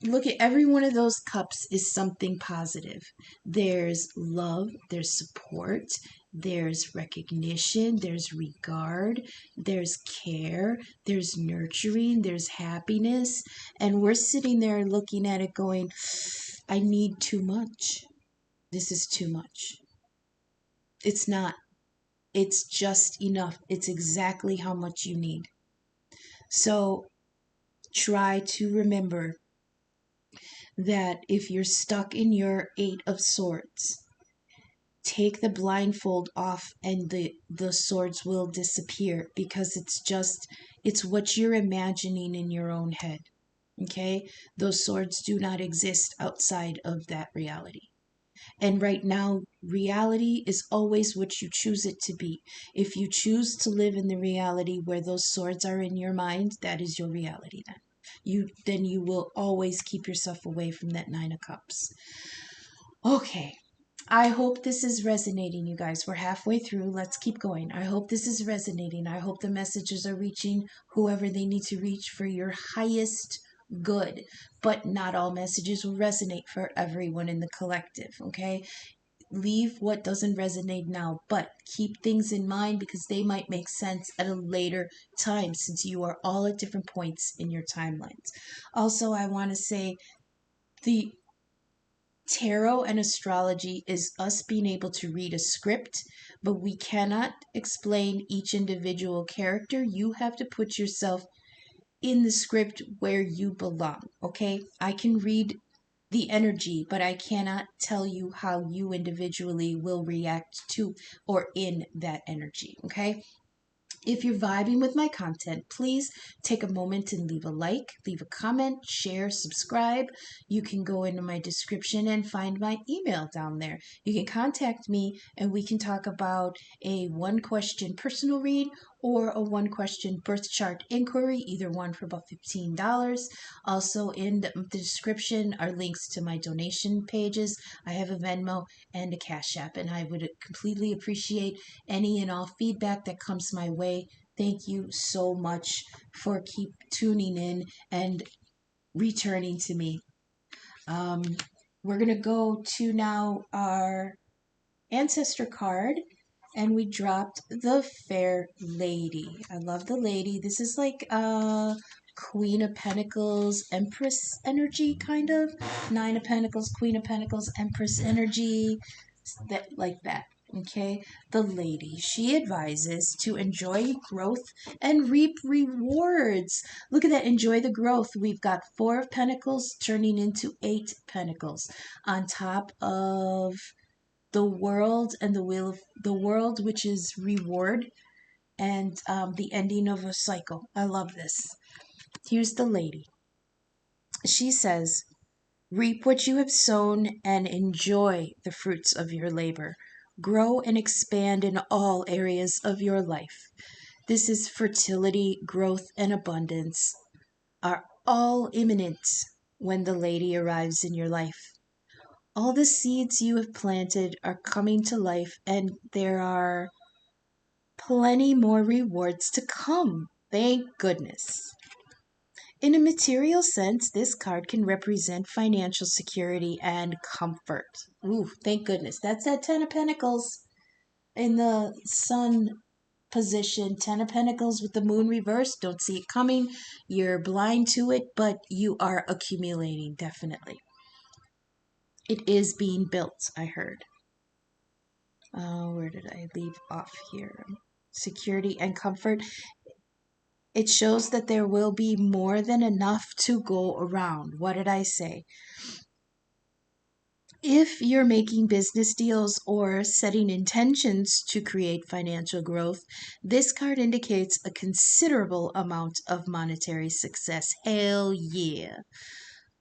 look at every one of those cups is something positive. There's love, there's support, there's recognition, there's regard, there's care, there's nurturing, there's happiness. And we're sitting there looking at it going, I need too much. This is too much. It's not. It's just enough. It's exactly how much you need. So try to remember that if you're stuck in your 8 of Swords, take the blindfold off and the swords will disappear because it's what you're imagining in your own head. Okay? Those swords do not exist outside of that reality. And right now, reality is always what you choose it to be. If you choose to live in the reality where those swords are in your mind, that is your reality then. You will always keep yourself away from that 9 of Cups. Okay. I hope this is resonating, you guys. We're halfway through. Let's keep going. I hope this is resonating. I hope the messages are reaching whoever they need to reach for your highest good. But not all messages will resonate for everyone in the collective, okay? Leave what doesn't resonate now, but keep things in mind because they might make sense at a later time since you are all at different points in your timelines. Also, I want to say the tarot and astrology is us being able to read a script, but we cannot explain each individual character. You have to put yourself in the script where you belong, okay? I can read the energy, but I cannot tell you how you individually will react to or in that energy, okay? If you're vibing with my content, please take a moment and leave a like, leave a comment, share, subscribe. You can go into my description and find my email down there. You can contact me and we can talk about a 1-question personal read or a one question birth chart inquiry, either one for about $15. Also, in the description are links to my donation pages. I have a Venmo and a Cash App, and I would completely appreciate any and all feedback that comes my way. Thank you so much for keep tuning in and returning to me. We're going to go to now our ancestor card, and we dropped the Fair Lady. I love the lady. This is like Queen of Pentacles, Empress energy, kind of. Nine of Pentacles, Queen of Pentacles, Empress energy, that like that. Okay, the lady, she advises to enjoy growth and reap rewards. Look at that, enjoy the growth. We've got Four of Pentacles turning into Eight Pentacles on top of the world and the wheel of the world, which is reward, and the ending of a cycle. I love this. Here's the lady. She says, reap what you have sown and enjoy the fruits of your labor. Grow and expand in all areas of your life. This is fertility, growth, and abundance are all imminent when the lady arrives in your life. All the seeds you have planted are coming to life, and there are plenty more rewards to come. Thank goodness. In a material sense, this card can represent financial security and comfort. Ooh, thank goodness. That's that Ten of Pentacles in the Sun position. Ten of Pentacles with the Moon reversed. Don't see it coming. You're blind to it, but you are accumulating, definitely. It is being built, I heard. Where did I leave off here? Security and comfort. It shows that there will be more than enough to go around. What did I say? If you're making business deals or setting intentions to create financial growth, this card indicates a considerable amount of monetary success. Hell yeah.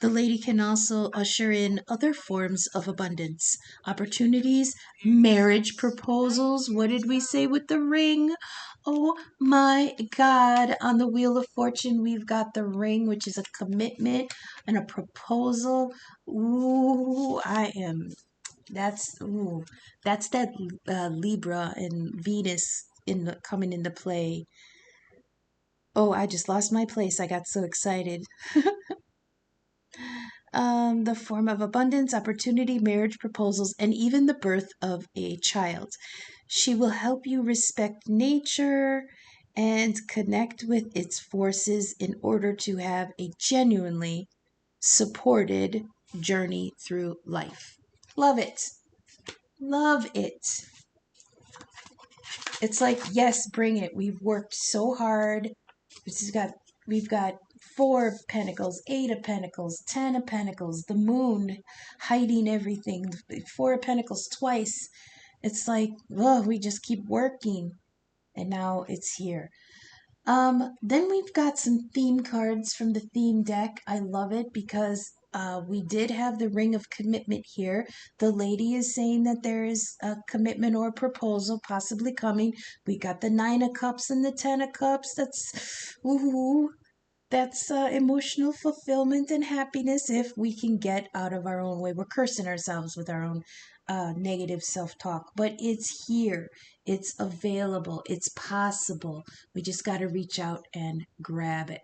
The lady can also usher in other forms of abundance, opportunities, marriage proposals. What did we say with the ring? Oh my God. On the Wheel of Fortune, we've got the ring, which is a commitment and a proposal. Ooh, that's that Libra and Venus coming into play. Oh, I just lost my place. I got so excited. The form of abundance, opportunity, marriage proposals, and even the birth of a child. She will help you respect nature and connect with its forces in order to have a genuinely supported journey through life. Love it. Love it. It's like, yes, bring it. We've worked so hard. We've got Four of Pentacles, Eight of Pentacles, Ten of Pentacles, the Moon hiding everything, Four of Pentacles twice. It's like, oh, we just keep working, and now it's here. Then we've got some theme cards from the theme deck. I love it because we did have the Ring of Commitment here. The lady is saying that there is a commitment or proposal possibly coming. We got the Nine of Cups and the Ten of Cups. That's emotional fulfillment and happiness if we can get out of our own way. We're cursing ourselves with our own negative self-talk, but it's here. It's available. It's possible. We just got to reach out and grab it.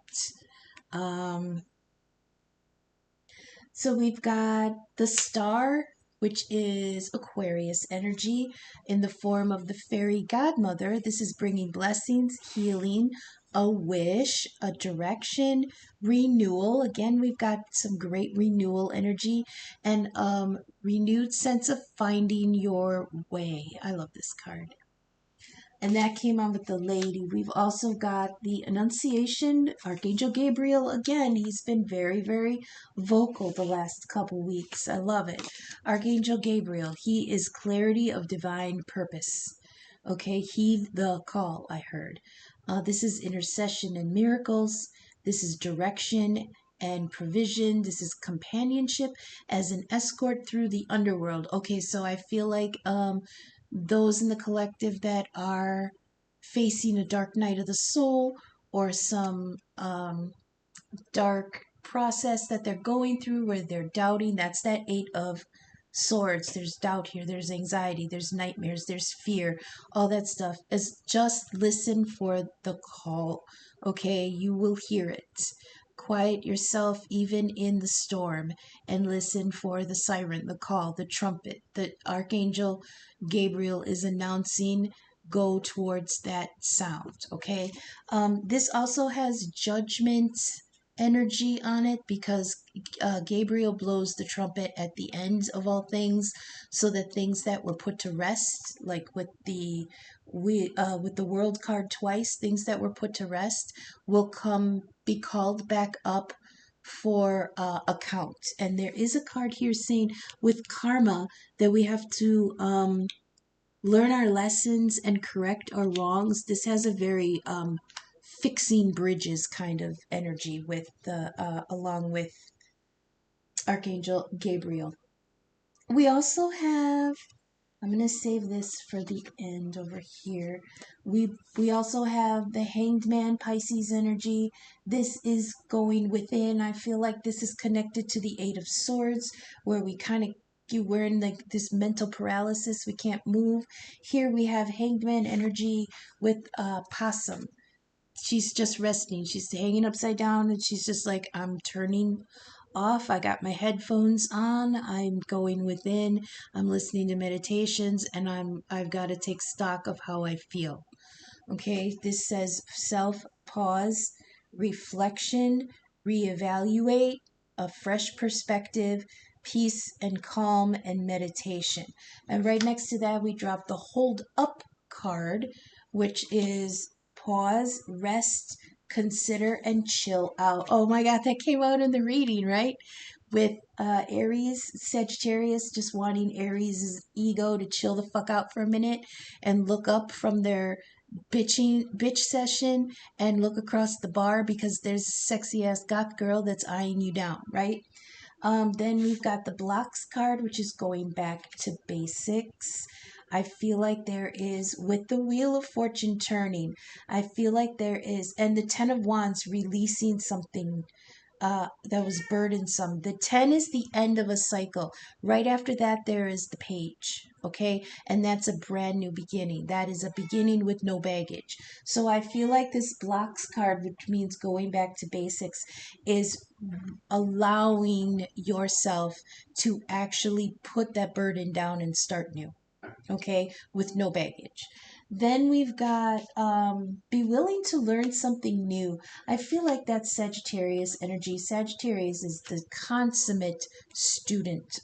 So we've got the Star, which is Aquarius energy in the form of the fairy godmother. This is bringing blessings, healing, a wish, a direction, renewal. Again, we've got some great renewal energy and renewed sense of finding your way. I love this card. And that came on with the lady. We've also got the Annunciation, Archangel Gabriel. Again, he's been very, very vocal the last couple weeks. I love it. Archangel Gabriel, he is clarity of divine purpose. Okay, heed the call, I heard. This is intercession and miracles. This is direction and provision. This is companionship as an escort through the underworld. Okay, so I feel like those in the collective that are facing a dark night of the soul, or some dark process that they're going through where they're doubting. That's that Eight of Swords. There's doubt here, there's anxiety, there's nightmares, there's fear, all that stuff. Is just listen for the call, okay? You will hear it. Quiet yourself even in the storm and listen for the siren, the call, the trumpet. The Archangel Gabriel is announcing, go towards that sound, okay? This also has judgment energy on it, because Gabriel blows the trumpet at the end of all things, so that things that were put to rest, like with the world card twice, things that were put to rest will be called back up for account. And there is a card here saying with karma that we have to learn our lessons and correct our wrongs. This has a very fixing bridges kind of energy with the along with Archangel Gabriel. We also have, I'm going to save this for the end over here. We also have the Hanged Man, Pisces energy. This is going within. I feel like this is connected to the Eight of Swords, where we kind of, we're in like this mental paralysis. We can't move. Here we have Hanged Man energy with Possum. She's just resting. She's hanging upside down, and she's just like, I'm turning off. I got my headphones on. I'm going within. I'm listening to meditations, and I've got to take stock of how I feel. Okay, this says self pause, reflection, reevaluate, a fresh perspective, peace and calm, and meditation. And right next to that, we drop the hold up card, which is pause, rest, consider, and chill out. Oh my God, that came out in the reading, right? With Aries, Sagittarius, just wanting Aries' ego to chill the fuck out for a minute and look up from their bitch session and look across the bar because there's a sexy ass goth girl that's eyeing you down, right? Then we've got the blocks card, which is going back to basics. I feel like there is, with the Wheel of Fortune turning, I feel like there is, and the Ten of Wands releasing something that was burdensome. The 10 is the end of a cycle. Right after that, there is the page, okay? And that's a brand new beginning. That is a beginning with no baggage. So I feel like this blocks card, which means going back to basics, is allowing yourself to actually put that burden down and start new, okay, with no baggage. Then we've got be willing to learn something new. I feel like that's Sagittarius energy. Sagittarius is the consummate student.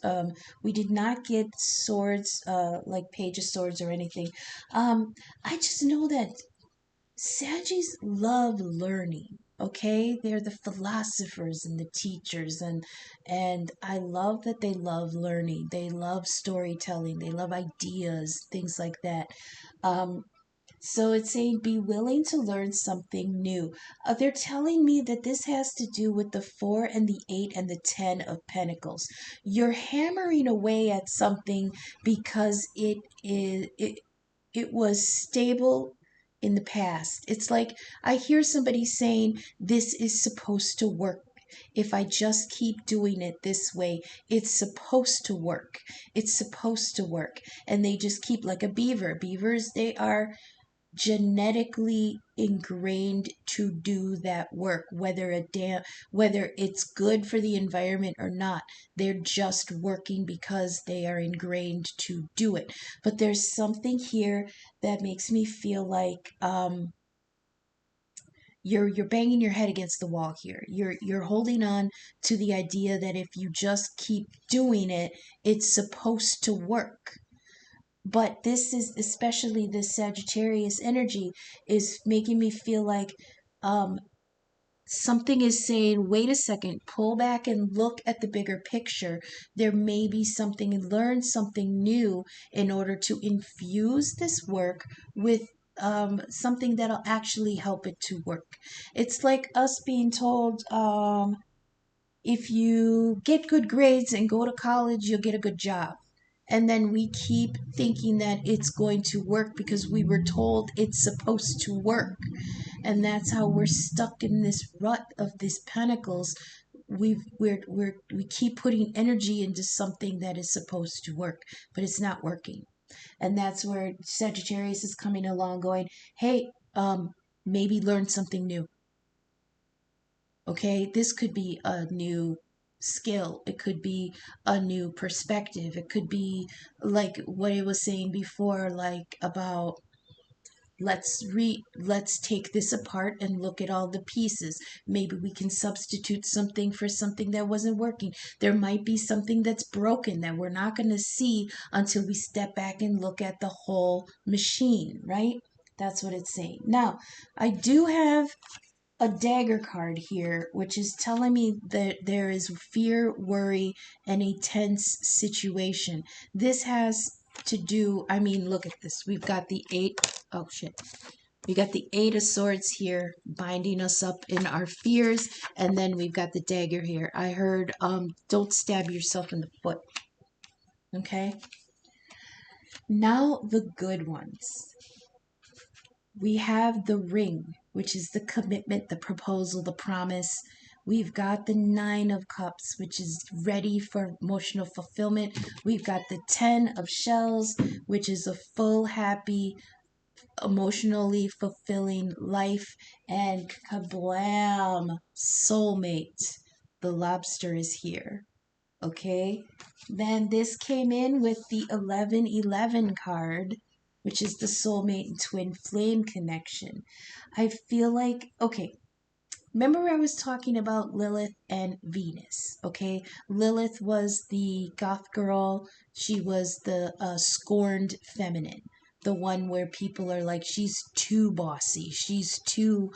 We did not get swords, like Page of Swords or anything. I just know that Sagittarius love learning. Okay, they're the philosophers and the teachers, and I love that they love learning. They love storytelling. They love ideas, things like that. Um, so it's saying be willing to learn something new. They're telling me that this has to do with the 4 and the 8 and the 10 of Pentacles. You're hammering away at something because it was stable in the past. It's like I hear somebody saying this is supposed to work. If I just keep doing it this way, it's supposed to work. It's supposed to work. And they just keep like a beaver. Beavers, they are genetically ingrained to do that work, whether it's good for the environment or not. They're just working because they are ingrained to do it. But there's something here that makes me feel like you're banging your head against the wall here. You're holding on to the idea that if you just keep doing it, it's supposed to work. But this is, especially this Sagittarius energy, is making me feel like something is saying, wait a second, pull back and look at the bigger picture. There may be something, and learn something new in order to infuse this work with something that'll actually help it to work. It's like us being told, if you get good grades and go to college, you'll get a good job. And then we keep thinking that it's going to work because we were told it's supposed to work. And that's how we're stuck in this rut of these pentacles. We keep putting energy into something that is supposed to work, but it's not working. And that's where Sagittarius is coming along going, hey, maybe learn something new. Okay, this could be a new skill. It could be a new perspective. It could be like what I was saying before, like about let's take this apart and look at all the pieces. Maybe we can substitute something for something that wasn't working. There might be something that's broken that we're not going to see until we step back and look at the whole machine, right? That's what it's saying. Now, I do have a dagger card here, which is telling me that there is fear, worry, and a tense situation. This has to do, I mean, look at this. We've got the eight, oh shit. We got the Eight of Swords here, binding us up in our fears, and then we've got the dagger here. I heard, don't stab yourself in the foot. Okay? Now the good ones. We have the ring, which is the commitment, the proposal, the promise. We've got the Nine of Cups, which is ready for emotional fulfillment. We've got the Ten of Shells, which is a full, happy, emotionally fulfilling life. And kablam, soulmate. The lobster is here. Okay? Then this came in with the 1111 card, which is the soulmate and twin flame connection. I feel like, okay, remember I was talking about Lilith and Venus, okay? Lilith was the goth girl. She was the scorned feminine. The one where people are like, she's too bossy. She's too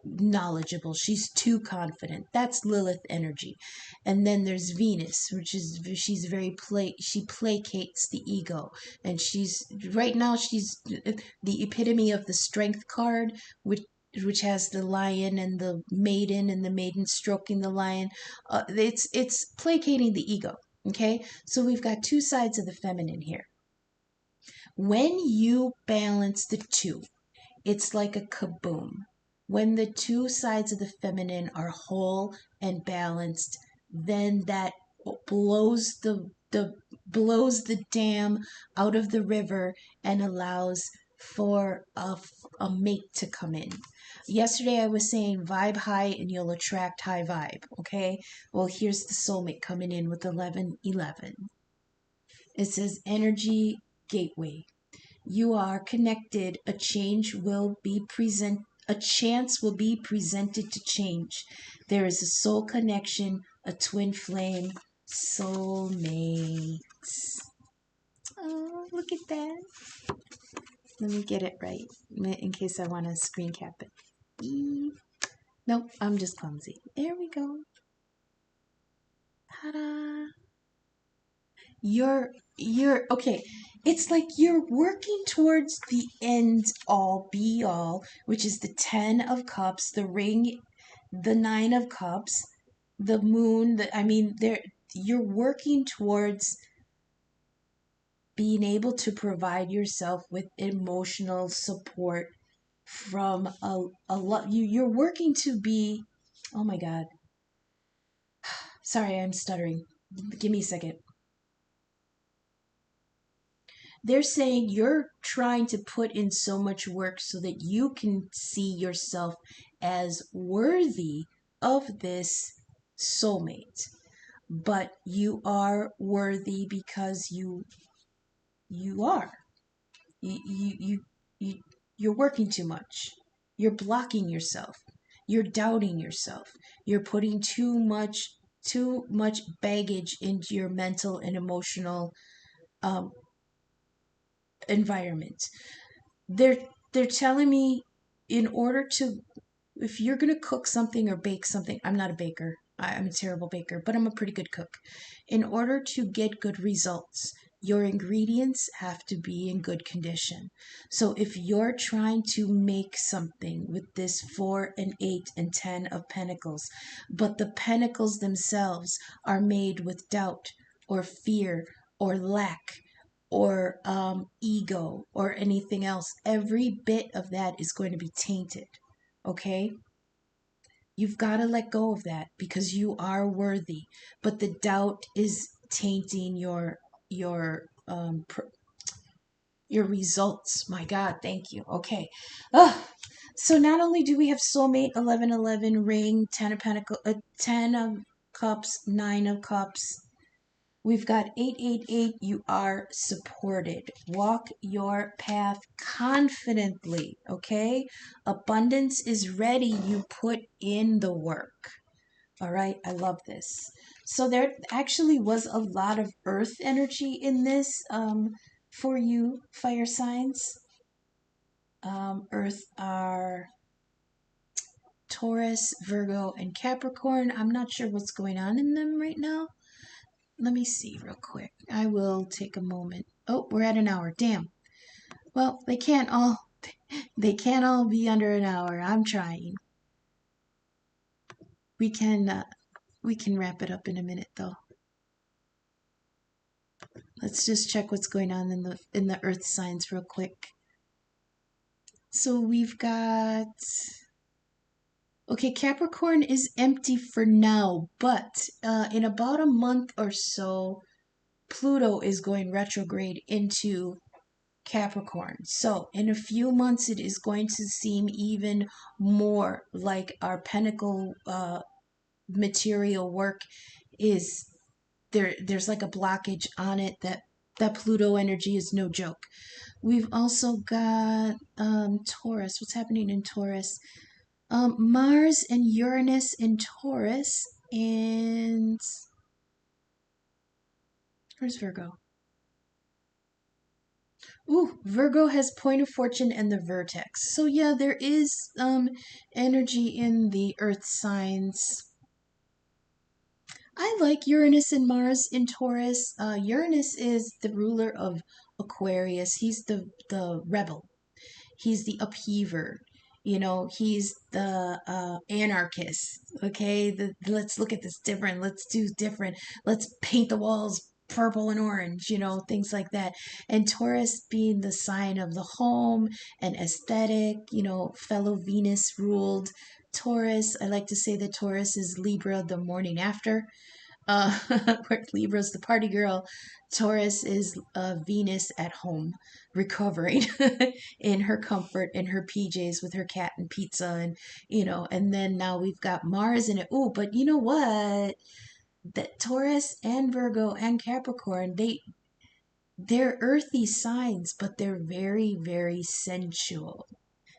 knowledgeable. She's too confident. That's Lilith energy. And then there's Venus, which is, she's very she placates the ego. And she's, right now, she's the epitome of the strength card, which has the lion and the maiden stroking the lion. It's placating the ego. Okay, so we've got two sides of the feminine here. When you balance the two, it's like a kaboom. When the two sides of the feminine are whole and balanced, then that blows blows the dam out of the river and allows for a mate to come in. Yesterday I was saying vibe high and you'll attract high vibe, okay? Well, here's the soulmate coming in with 1111. It says energy gateway. You are connected. A chance will be presented to change. There is a soul connection, a twin flame, soulmates. Oh, look at that. Let me get it right in case I want to screen cap it. Nope, I'm just clumsy. There we go. Ta-da. You're okay. It's like you're working towards the end all be all, which is the 10 of cups, the ring, the 9 of cups, the moon, I mean, you're working towards being able to provide yourself with emotional support from a lot. You're working to be, oh my god. Sorry, I'm stuttering. Give me a second. They're saying you're trying to put in so much work so that you can see yourself as worthy of this soulmate. But you are worthy because you are. You you're working too much. You're blocking yourself. You're doubting yourself. You're putting too much baggage into your mental and emotional um, environment. They're telling me, in order to, if you're gonna cook something or bake something, I'm not a baker. I'm a terrible baker, but I'm a pretty good cook. In order to get good results, your ingredients have to be in good condition. So if you're trying to make something with this 4 and 8 and 10 of pentacles, but the pentacles themselves are made with doubt or fear or lack or ego or anything else. Every bit of that is going to be tainted. Okay? You've got to let go of that because you are worthy. But the doubt is tainting your your results. My God, thank you. Okay. Ugh. So not only do we have soulmate, 1111 ring, 10 of pentacle, 10 of cups, 9 of cups. We've got 888. You are supported. Walk your path confidently, okay? Abundance is ready. You put in the work. All right, I love this. So there actually was a lot of earth energy in this for you, fire signs. Earth are Taurus, Virgo, and Capricorn. I'm not sure what's going on in them right now. Let me see real quick. I will take a moment. Oh, we're at an hour. Damn. Well, they can't all be under an hour. I'm trying. We can wrap it up in a minute though. Let's just check what's going on in the earth signs real quick. So we've got okay, Capricorn is empty for now, but in about a month or so, Pluto is going retrograde into Capricorn. So in a few months, it is going to seem even more like our pentacle material work is there. There's like a blockage on it that Pluto energy is no joke. We've also got Taurus. What's happening in Taurus? Mars and Uranus in Taurus, and where's Virgo? Ooh, Virgo has point of fortune and the vertex. So yeah, there is energy in the earth signs. I like Uranus and Mars in Taurus. Uranus is the ruler of Aquarius. He's the rebel. He's the upheaver. You know, he's the anarchist. Okay, let's look at this different. Let's do different. Let's paint the walls purple and orange. You know, things like that. And Taurus being the sign of the home and aesthetic. You know, fellow Venus ruled Taurus. I like to say that Taurus is Libra the morning after. Where Libra's the party girl, Taurus is Venus at home, recovering in her comfort in her PJs with her cat and pizza, and you know. And then now we've got Mars in it. Ooh, but you know what? That Taurus and Virgo and Capricorn, they're earthy signs, but they're very, very sensual.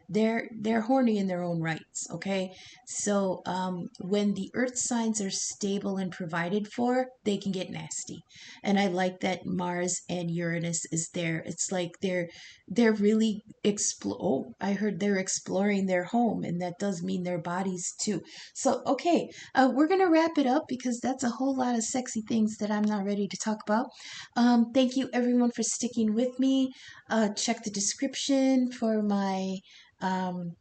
They're horny in their own rights. Okay, so when the earth signs are stable and provided for, they can get nasty. And I like that Mars and Uranus is there. It's like they're really I heard they're exploring their home, and that does mean their bodies too. So okay, we're gonna wrap it up because that's a whole lot of sexy things that I'm not ready to talk about. Thank you everyone for sticking with me. Check the description um,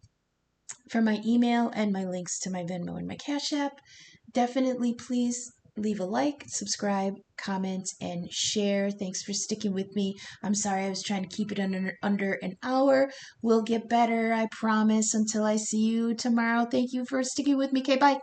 for my email and my links to my Venmo and my Cash App. Definitely please leave a like, subscribe, comment, and share. Thanks for sticking with me. I'm sorry I was trying to keep it under an hour. We'll get better, I promise. Until I see you tomorrow. Thank you for sticking with me. Okay, bye.